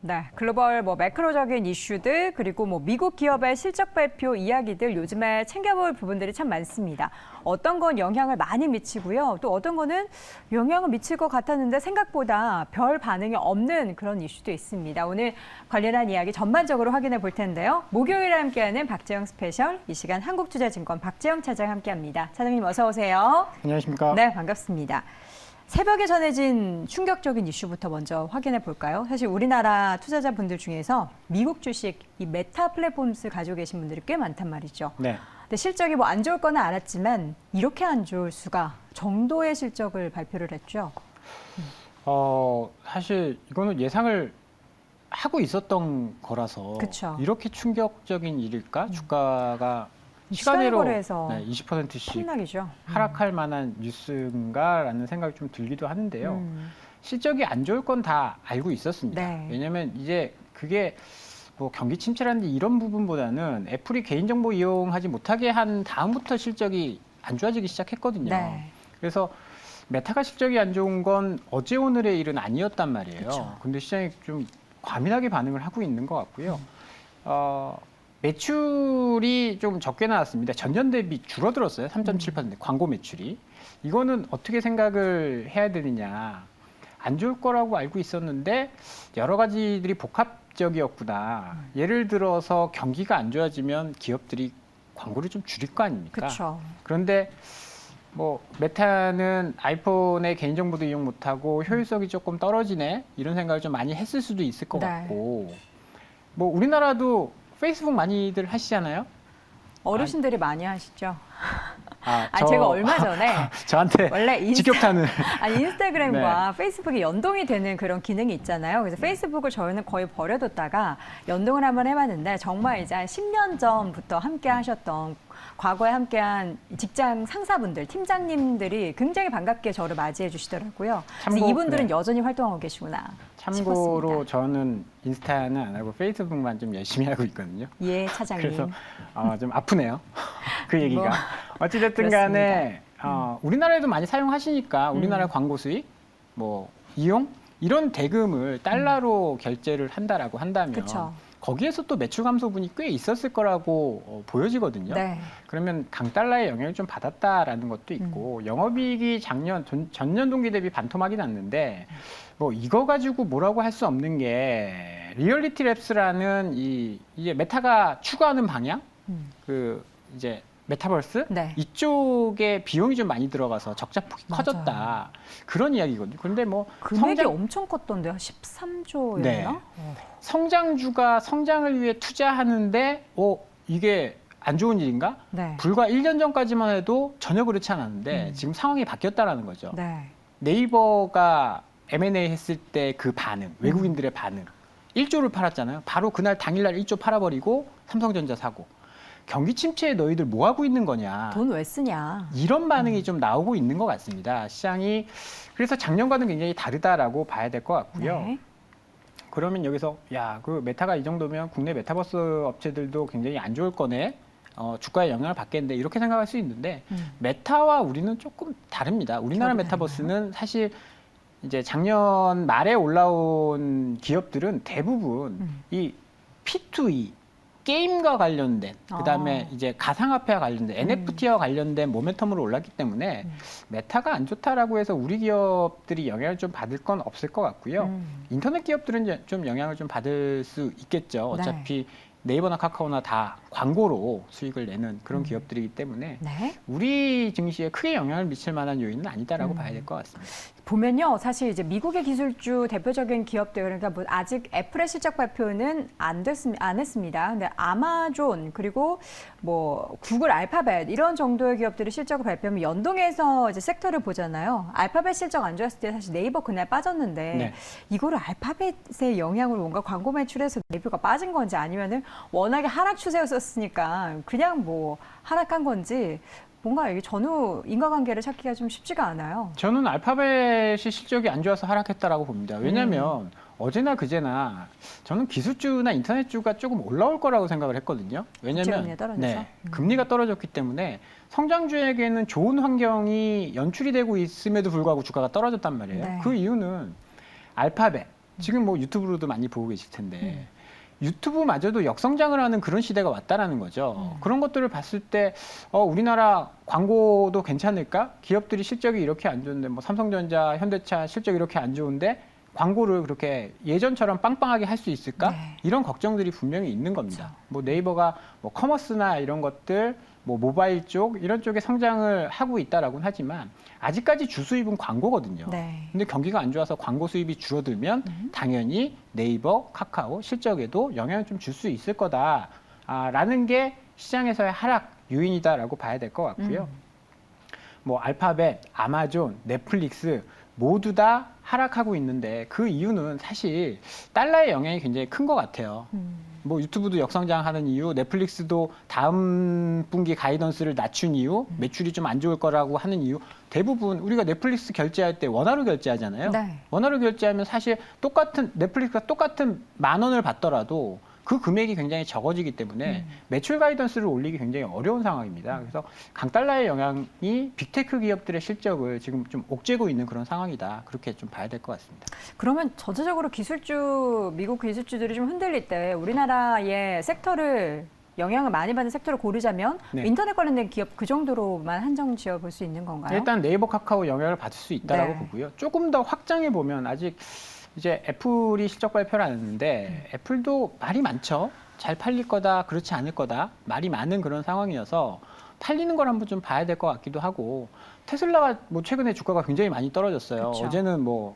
네, 글로벌 매크로적인 이슈들 그리고 미국 기업의 실적 발표 이야기들 요즘에 챙겨볼 부분들이 참 많습니다. 어떤 건 영향을 많이 미치고요. 또 어떤 거는 영향을 미칠 것 같았는데 생각보다 별 반응이 없는 그런 이슈도 있습니다. 오늘 관련한 이야기 전반적으로 확인해 볼 텐데요. 목요일에 함께하는 박재영 스페셜, 이 시간 한국투자증권 박재영 차장 함께합니다. 차장님 어서 오세요. 안녕하십니까. 네, 반갑습니다. 새벽에 전해진 충격적인 이슈부터 먼저 확인해 볼까요? 사실 우리나라 투자자분들 중에서 미국 주식, 이 메타 플랫폼스 가지고 계신 분들이 꽤 많단 말이죠. 네. 근데 실적이 안 좋을 거는 알았지만 이렇게 안 좋을 수가 정도의 실적을 발표를 했죠. 사실 이거는 예상을 하고 있었던 거라서 그쵸. 이렇게 충격적인 일일까? 주가가 시간을 시간으로 거래해서 20%씩 폭락이죠. 하락할 만한 뉴스인가라는 생각이 좀 들기도 하는데요. 실적이 안 좋을 건 다 알고 있었습니다. 네. 왜냐하면 이제 그게 경기 침체라든지 이런 부분보다는 애플이 개인정보 이용하지 못하게 한 다음부터 실적이 안 좋아지기 시작했거든요. 네. 그래서 메타가 실적이 안 좋은 건 어제 오늘의 일은 아니었단 말이에요. 그쵸. 근데 시장이 좀 과민하게 반응을 하고 있는 것 같고요. 매출이 좀 적게 나왔습니다. 전년 대비 줄어들었어요. 3.7%. 광고 매출이. 이거는 어떻게 생각을 해야 되느냐. 안 좋을 거라고 알고 있었는데 여러 가지들이 복합적이었구나. 예를 들어서 경기가 안 좋아지면 기업들이 광고를 좀 줄일 거 아닙니까? 그렇죠. 그런데 메타는 아이폰에 개인정보도 이용 못하고 효율성이 조금 떨어지네. 이런 생각을 좀 많이 했을 수도 있을 것 네. 같고. 우리나라도 페이스북 많이들 하시잖아요? 어르신들이 많이 하시죠. 저- 제가 얼마 전에 저한테 원래 직격타는 인스타그램과 페이스북이 연동이 되는 그런 기능이 있잖아요. 그래서 페이스북을 저희는 거의 버려뒀다가 연동을 한번 해봤는데 정말 이제 한 10년 전부터 함께 하셨던 과거에 함께한 직장 상사분들, 팀장님들이 굉장히 반갑게 저를 맞이해 주시더라고요. 그래서 이분들은 네. 여전히 활동하고 계시구나 참고로 싶었습니다. 저는 인스타는 안 하고 페이스북만 좀 열심히 하고 있거든요. 예, 차장님. 그래서 좀 아프네요. 그 얘기가. 어찌됐든 그렇습니다. 간에 우리나라에도 많이 사용하시니까 우리나라 광고 수익, 이용 이런 대금을 달러로 결제를 한다라고 한다면 그쵸. 거기에서 또 매출 감소분이 꽤 있었을 거라고 보여지거든요. 네. 그러면 강달러의 영향을 좀 받았다라는 것도 있고 영업이익이 전년 동기 대비 반토막이 났는데 이거 가지고 뭐라고 할 수 없는 게 리얼리티 랩스라는 이제 메타가 추구하는 방향 이제 메타버스 네. 이쪽에 비용이 좀 많이 들어가서 적자폭이 맞아요. 커졌다 그런 이야기거든요. 그런데 금액이 엄청 컸던데요. 13조였나? 네. 성장주가 성장을 위해 투자하는데 이게 안 좋은 일인가? 네. 불과 1년 전까지만 해도 전혀 그렇지 않았는데 지금 상황이 바뀌었다라는 거죠. 네. 네이버가 M&A 했을 때 그 반응, 외국인들의 반응 1조를 팔았잖아요. 바로 그날 당일날 1조 팔아버리고 삼성전자 사고 경기 침체에 너희들 뭐 하고 있는 거냐. 돈 왜 쓰냐? 이런 반응이 좀 나오고 있는 것 같습니다. 시장이 그래서 작년과는 굉장히 다르다라고 봐야 될 것 같고요. 네. 그러면 여기서 그 메타가 이 정도면 국내 메타버스 업체들도 굉장히 안 좋을 거네. 주가에 영향을 받겠는데 이렇게 생각할 수 있는데 메타와 우리는 조금 다릅니다. 우리나라 기업이 메타버스는 사실 이제 작년 말에 올라온 기업들은 대부분 이 P2E 게임과 관련된 그다음에 이제 가상화폐와 관련된 NFT와 관련된 모멘텀으로 올랐기 때문에 메타가 안 좋다라고 해서 우리 기업들이 영향을 좀 받을 건 없을 것 같고요. 인터넷 기업들은 좀 영향을 좀 받을 수 있겠죠. 어차피 네이버나 카카오나 다 광고로 수익을 내는 그런 기업들이기 때문에 네. 우리 증시에 크게 영향을 미칠 만한 요인은 아니다라고 봐야 될 것 같습니다. 보면요, 사실 이제 미국의 기술주 대표적인 기업들, 그러니까 아직 애플의 실적 발표는 안 했습니다. 근데 아마존 그리고 구글, 알파벳 이런 정도의 기업들이 실적을 발표하면 연동해서 이제 섹터를 보잖아요. 알파벳 실적 안 좋았을 때 사실 네이버 그날 빠졌는데 네. 이거를 알파벳의 영향으로 뭔가 광고 매출에서 네이버가 빠진 건지 아니면은 워낙에 하락 추세였었으니까 그냥 하락한 건지. 뭔가 이게 전후 인과관계를 찾기가 좀 쉽지가 않아요. 저는 알파벳이 실적이 안 좋아서 하락했다라고 봅니다. 왜냐하면 어제나 그제나 저는 기술주나 인터넷주가 조금 올라올 거라고 생각을 했거든요. 왜냐하면 금리가 떨어졌기 때문에 성장주에게는 좋은 환경이 연출이 되고 있음에도 불구하고 주가가 떨어졌단 말이에요. 네. 그 이유는 알파벳, 지금 뭐 유튜브로도 많이 보고 계실 텐데 유튜브마저도 역성장을 하는 그런 시대가 왔다라는 거죠. 그런 것들을 봤을 때 우리나라 광고도 괜찮을까? 기업들이 실적이 이렇게 안 좋은데 뭐 삼성전자, 현대차 실적이 이렇게 안 좋은데 광고를 그렇게 예전처럼 빵빵하게 할 수 있을까? 네. 이런 걱정들이 분명히 있는 겁니다. 그렇죠. 뭐 네이버가 뭐 커머스나 이런 것들, 뭐 모바일 쪽 이런 쪽에 성장을 하고 있다라고는 하지만 아직까지 주 수입은 광고거든요. 네. 근데 경기가 안 좋아서 광고 수입이 줄어들면 당연히 네이버, 카카오 실적에도 영향을 좀 줄 수 있을 거다라는 게 시장에서의 하락 요인이다라고 봐야 될 것 같고요. 뭐 알파벳, 아마존, 넷플릭스 모두 다 하락하고 있는데 그 이유는 사실 달러의 영향이 굉장히 큰 것 같아요. 뭐 유튜브도 역성장하는 이유, 넷플릭스도 다음 분기 가이던스를 낮춘 이유, 매출이 좀 안 좋을 거라고 하는 이유, 대부분 우리가 넷플릭스 결제할 때 원화로 결제하잖아요. 네. 원화로 결제하면 사실 똑같은 넷플릭스가 똑같은 10,000원을 받더라도 그 금액이 굉장히 적어지기 때문에 매출 가이던스를 올리기 굉장히 어려운 상황입니다. 그래서 강달러의 영향이 빅테크 기업들의 실적을 지금 좀 옥죄고 있는 그런 상황이다. 그렇게 좀 봐야 될 것 같습니다. 그러면 전체적으로 미국 기술주들이 좀 흔들릴 때 우리나라의 섹터를 영향을 많이 받는 섹터를 고르자면 네. 인터넷 관련된 기업 그 정도로만 한정 지어 볼 수 있는 건가요? 일단 네이버, 카카오 영향을 받을 수 있다라고 네. 보고요. 조금 더 확장해 보면 아직 이제 애플이 실적 발표를 안 했는데 애플도 말이 많죠. 잘 팔릴 거다, 그렇지 않을 거다. 말이 많은 그런 상황이어서 팔리는 걸 한번 좀 봐야 될 것 같기도 하고 테슬라가 뭐 최근에 주가가 굉장히 많이 떨어졌어요. 그쵸. 어제는 뭐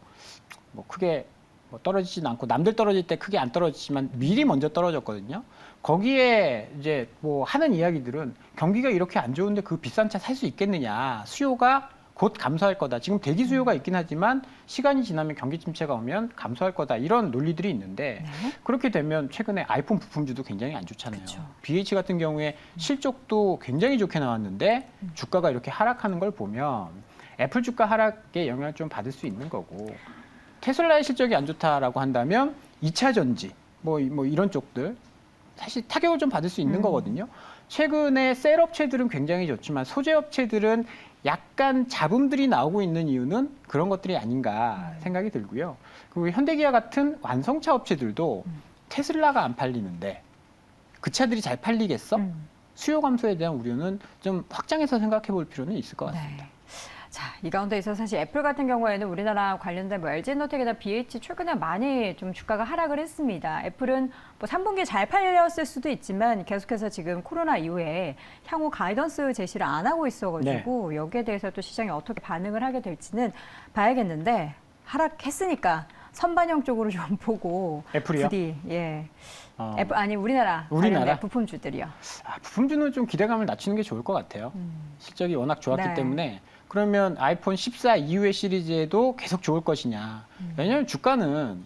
크게 뭐 떨어지진 않고 남들 떨어질 때 크게 안 떨어지지만 미리 먼저 떨어졌거든요. 거기에 이제 뭐 하는 이야기들은 경기가 이렇게 안 좋은데 그 비싼 차 살 수 있겠느냐. 수요가 곧 감소할 거다. 지금 대기 수요가 있긴 하지만 시간이 지나면 경기 침체가 오면 감소할 거다. 이런 논리들이 있는데 네. 그렇게 되면 최근에 아이폰 부품주도 굉장히 안 좋잖아요. 그쵸. BH 같은 경우에 실적도 굉장히 좋게 나왔는데 주가가 이렇게 하락하는 걸 보면 애플 주가 하락에 영향을 좀 받을 수 있는 거고 테슬라의 실적이 안 좋다라고 한다면 2차 전지 뭐 이런 쪽들 사실 타격을 좀 받을 수 있는 거거든요. 최근에 셀 업체들은 굉장히 좋지만 소재 업체들은 약간 잡음들이 나오고 있는 이유는 그런 것들이 아닌가 생각이 들고요. 그리고 현대기아 같은 완성차 업체들도 테슬라가 안 팔리는데 그 차들이 잘 팔리겠어? 수요 감소에 대한 우려는 좀 확장해서 생각해 볼 필요는 있을 것 같습니다. 네. 자, 이 가운데 있어서 사실 애플 같은 경우에는 우리나라 관련된 뭐 LG엔더텍이나 BH 최근에 많이 좀 주가가 하락을 했습니다. 애플은 뭐 3분기에 잘 팔렸을 수도 있지만 계속해서 지금 코로나 이후에 향후 가이던스 제시를 안 하고 있어가지고 여기에 대해서 또 시장이 어떻게 반응을 하게 될지는 봐야겠는데 하락했으니까 선반영 쪽으로 좀 보고 애플이요? 부디 어, 애플 아니 우리나라 관련된 부품주들이요. 부품주는 좀 기대감을 낮추는 게 좋을 것 같아요. 실적이 워낙 좋았기 네. 때문에 그러면 아이폰 14 이후의 시리즈에도 계속 좋을 것이냐. 왜냐하면 주가는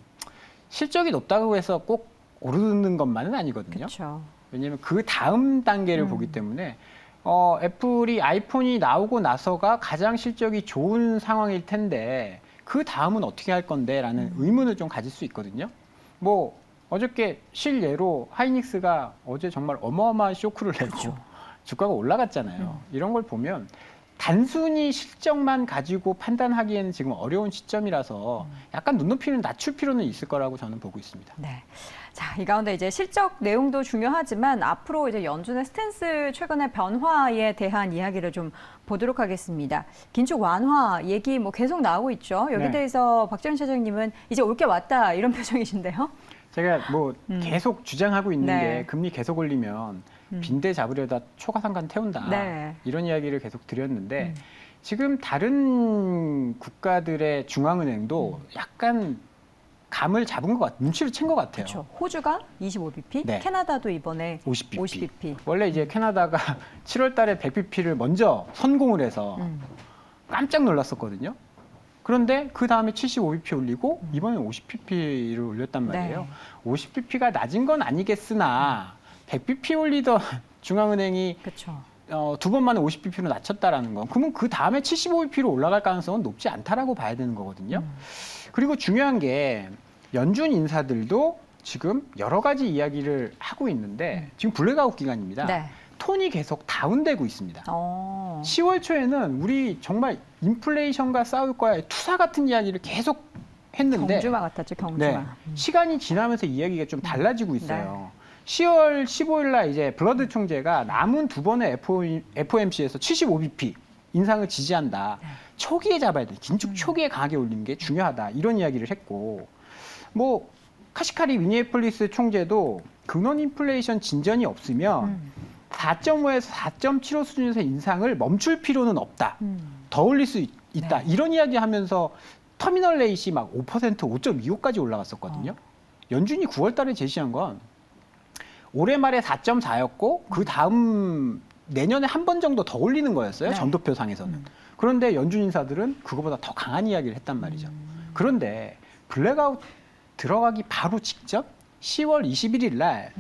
실적이 높다고 해서 꼭 오르는 것만은 아니거든요. 그렇죠. 왜냐하면 그 다음 단계를 보기 때문에 애플이 아이폰이 나오고 나서가 가장 실적이 좋은 상황일 텐데 그 다음은 어떻게 할 건데라는 의문을 좀 가질 수 있거든요. 뭐 어저께 실예로 하이닉스가 어제 정말 어마어마한 쇼크를 내고 그렇죠. 주가가 올라갔잖아요. 이런 걸 보면 단순히 실적만 가지고 판단하기에는 지금 어려운 시점이라서 약간 눈높이는 낮출 필요는 있을 거라고 저는 보고 있습니다. 네. 자, 이 가운데 이제 실적 내용도 중요하지만 앞으로 이제 연준의 스탠스 최근의 변화에 대한 이야기를 좀 보도록 하겠습니다. 긴축 완화 얘기 뭐 계속 나오고 있죠. 여기에 네. 대해서 박재현 차장님은 이제 올 게 왔다 이런 표정이신데요. 제가 뭐 계속 주장하고 있는 네. 게 금리 계속 올리면 빈대 잡으려다 초가상관 태운다. 네. 이런 이야기를 계속 드렸는데 지금 다른 국가들의 중앙은행도 약간 감을 잡은 것 같아요. 눈치를 챈 것 같아요. 그렇죠. 호주가 25bp, 네. 캐나다도 이번에 50bp. 50bp. 원래 이제 캐나다가 7월 달에 100bp를 먼저 선공을 해서 깜짝 놀랐었거든요. 그런데 그 다음에 75bp 올리고 이번에 50bp를 올렸단 말이에요. 네. 50bp가 낮은 건 아니겠으나 100bp 올리던 중앙은행이 그렇죠. 두 번 만에 50bp로 낮췄다라는 건 그러면 그 다음에 75bp로 올라갈 가능성은 높지 않다라고 봐야 되는 거거든요. 그리고 중요한 게 연준 인사들도 지금 여러 가지 이야기를 하고 있는데 지금 블랙아웃 기간입니다. 네. 톤이 계속 다운되고 있습니다. 10월 초에는 우리 정말 인플레이션과 싸울 거야 투사 같은 이야기를 계속 했는데 경주마 같았죠, 경주마. 네, 시간이 지나면서 이야기가 좀 달라지고 있어요. 10월 15일 날 이제 블러드 총재가 남은 두 번의 FOMC에서 75bp 인상을 지지한다. 초기에 잡아야 돼. 긴축 초기에 강하게 올리는 게 중요하다. 이런 이야기를 했고, 뭐 카시카리 미니애폴리스 총재도 근원 인플레이션 진전이 없으면 4.5에서 4.75 수준에서 인상을 멈출 필요는 없다. 더 올릴 수 있다. 이런 이야기하면서 터미널 레이시 막 5%, 5.25까지 올라갔었거든요. 연준이 9월 달에 제시한 건 올해 말에 4.4였고 그 다음 내년에 한 번 정도 더 올리는 거였어요. 네. 전도표상에서는. 그런데 연준 인사들은 그거보다 더 강한 이야기를 했단 말이죠. 그런데 블랙아웃 들어가기 바로 직전 10월 21일 날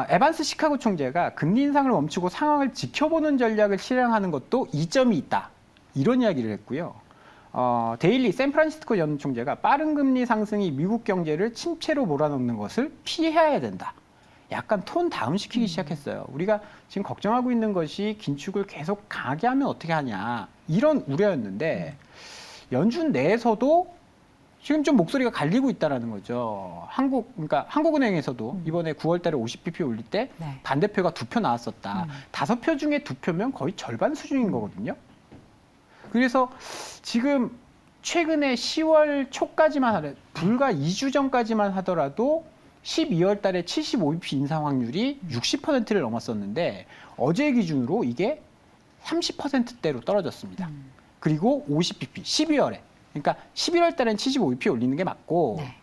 에반스 시카고 총재가 금리 인상을 멈추고 상황을 지켜보는 전략을 실행하는 것도 이점이 있다. 이런 이야기를 했고요. 데일리 샌프란시스코 연준 총재가 빠른 금리 상승이 미국 경제를 침체로 몰아넣는 것을 피해야 된다. 약간 톤 다운시키기 시작했어요. 우리가 지금 걱정하고 있는 것이 긴축을 계속 강하게 하면 어떻게 하냐. 이런 우려였는데 연준 내에서도 지금 좀 목소리가 갈리고 있다라는 거죠. 그러니까 한국은행에서도 이번에 9월 달에 50bp 올릴 때 네. 반대표가 2표 나왔었다. 5표 중에 2표면 거의 절반 수준인 거거든요. 그래서 지금 최근에 10월 초까지만 불과 2주 전까지만 하더라도 12월 달에 75bp 인상 확률이 60%를 넘었었는데 어제 기준으로 이게 30%대로 떨어졌습니다. 그리고 50bp 12월에 그러니까 11월 달엔 75bp 올리는 게 맞고 네.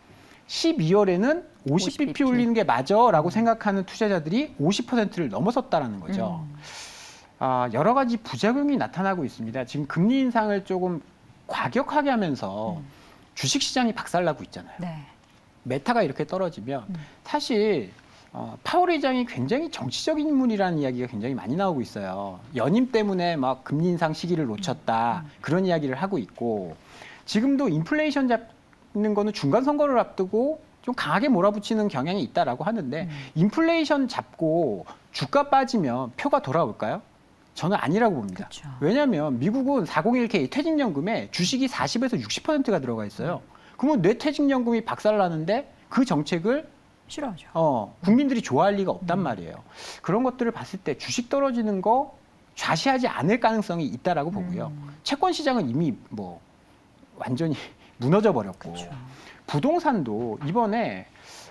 12월에는 50bp 올리는 게 맞아라고 생각하는 투자자들이 50%를 넘어섰다라는 거죠. 여러 가지 부작용이 나타나고 있습니다. 지금 금리 인상을 조금 과격하게 하면서 주식시장이 박살나고 있잖아요. 네. 메타가 이렇게 떨어지면 사실 파월 의장이 굉장히 정치적인 인물이라는 이야기가 굉장히 많이 나오고 있어요. 연임 때문에 막 금리 인상 시기를 놓쳤다. 그런 이야기를 하고 있고 지금도 인플레이션 잡는 거는 중간 선거를 앞두고 좀 강하게 몰아붙이는 경향이 있다라고 하는데 인플레이션 잡고 주가 빠지면 표가 돌아올까요? 저는 아니라고 봅니다. 그쵸. 왜냐하면 미국은 401k 퇴직연금에 주식이 40에서 60%가 들어가 있어요. 그러면 내 퇴직연금이 박살나는데 그 정책을 싫어하죠. 국민들이 좋아할 리가 없단 말이에요. 그런 것들을 봤을 때 주식 떨어지는 거 좌시하지 않을 가능성이 있다라고 보고요. 채권 시장은 이미 뭐 완전히 무너져 버렸고 그쵸. 부동산도 이번에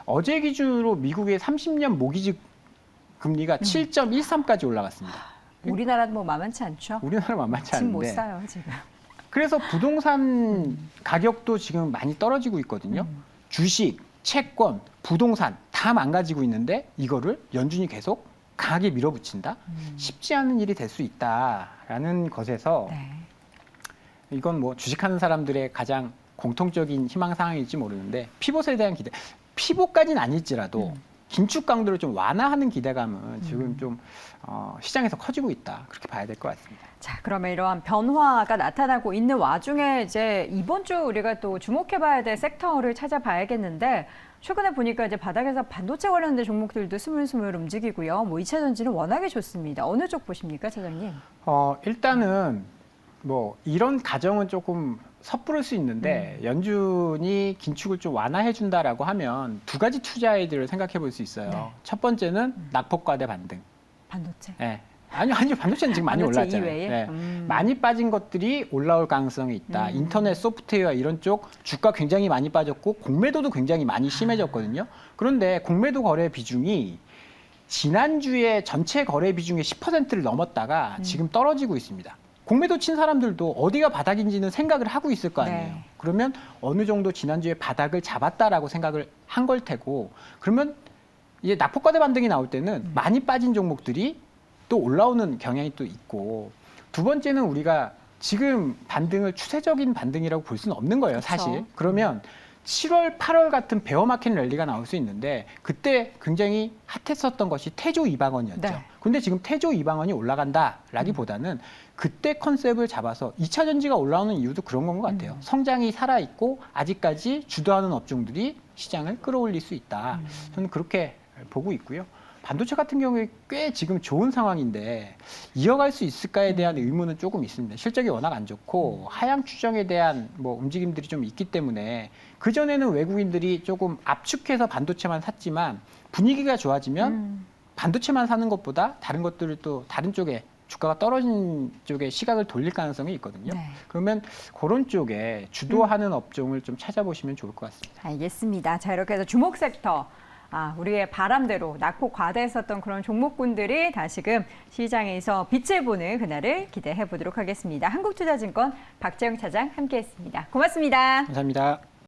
어제 기준으로 미국의 30년 모기지 금리가 7.13까지 올라갔습니다. 우리나라도 뭐 만만치 않죠. 우리나라 만만치 집 못 않은데 사요, 지금. 그래서 부동산 가격도 지금 많이 떨어지고 있거든요. 주식, 채권, 부동산 다 망가지고 있는데 이거를 연준이 계속 강하게 밀어붙인다? 쉽지 않은 일이 될 수 있다라는 것에서 네. 이건 뭐 주식하는 사람들의 가장 공통적인 희망사항일지 모르는데 피봇에 대한 기대, 피봇까지는 아닐지라도 긴축 강도를 좀 완화하는 기대감은 지금 좀 시장에서 커지고 있다. 그렇게 봐야 될 것 같습니다. 자, 그러면 이러한 변화가 나타나고 있는 와중에 이제 이번 주 우리가 또 주목해봐야 될 섹터를 찾아봐야겠는데 최근에 보니까 이제 바닥에서 반도체 관련된 종목들도 스물스물 움직이고요. 뭐 2차 전지는 워낙에 좋습니다. 어느 쪽 보십니까, 차장님? 일단은 뭐 이런 가정은 조금 섣부를 수 있는데 연준이 긴축을 좀 완화해 준다라고 하면 두 가지 투자 아이디어를 생각해 볼 수 있어요. 네. 첫 번째는 낙폭과대 반등. 반도체? 네. 아니요. 반도체는 지금 많이 반도체 올랐잖아요. 이외에? 네. 많이 빠진 것들이 올라올 가능성이 있다. 인터넷, 소프트웨어 이런 쪽 주가 굉장히 많이 빠졌고 공매도도 굉장히 많이 심해졌거든요. 그런데 공매도 거래 비중이 지난주에 전체 거래 비중의 10%를 넘었다가 지금 떨어지고 있습니다. 공매도 친 사람들도 어디가 바닥인지는 생각을 하고 있을 거 아니에요. 네. 그러면 어느 정도 지난주에 바닥을 잡았다라고 생각을 한 걸 테고 그러면 이제 낙폭과대 반등이 나올 때는 많이 빠진 종목들이 또 올라오는 경향이 또 있고 두 번째는 우리가 지금 반등을 추세적인 반등이라고 볼 수는 없는 거예요, 그쵸. 사실. 그러면 7월, 8월 같은 베어마켓 랠리가 나올 수 있는데 그때 굉장히 핫했었던 것이 태조 이방원이었죠. 네. 근데 지금 태조 이방원이 올라간다라기보다는 그때 컨셉을 잡아서 2차 전지가 올라오는 이유도 그런 건 것 같아요. 성장이 살아있고 아직까지 주도하는 업종들이 시장을 끌어올릴 수 있다. 저는 그렇게 보고 있고요. 반도체 같은 경우에 꽤 지금 좋은 상황인데 이어갈 수 있을까에 대한 의문은 조금 있습니다. 실적이 워낙 안 좋고 하향 추정에 대한 뭐 움직임들이 좀 있기 때문에 그전에는 외국인들이 조금 압축해서 반도체만 샀지만 분위기가 좋아지면 반도체만 사는 것보다 다른 것들을 또 다른 쪽에 주가가 떨어진 쪽에 시각을 돌릴 가능성이 있거든요. 네. 그러면 그런 쪽에 주도하는 업종을 좀 찾아보시면 좋을 것 같습니다. 알겠습니다. 자, 이렇게 해서 주목 섹터. 우리의 바람대로 낳고 과대했었던 그런 종목군들이 다시금 시장에서 빛을 보는 그날을 기대해 보도록 하겠습니다. 한국투자증권 박재영 차장 함께했습니다. 고맙습니다. 감사합니다.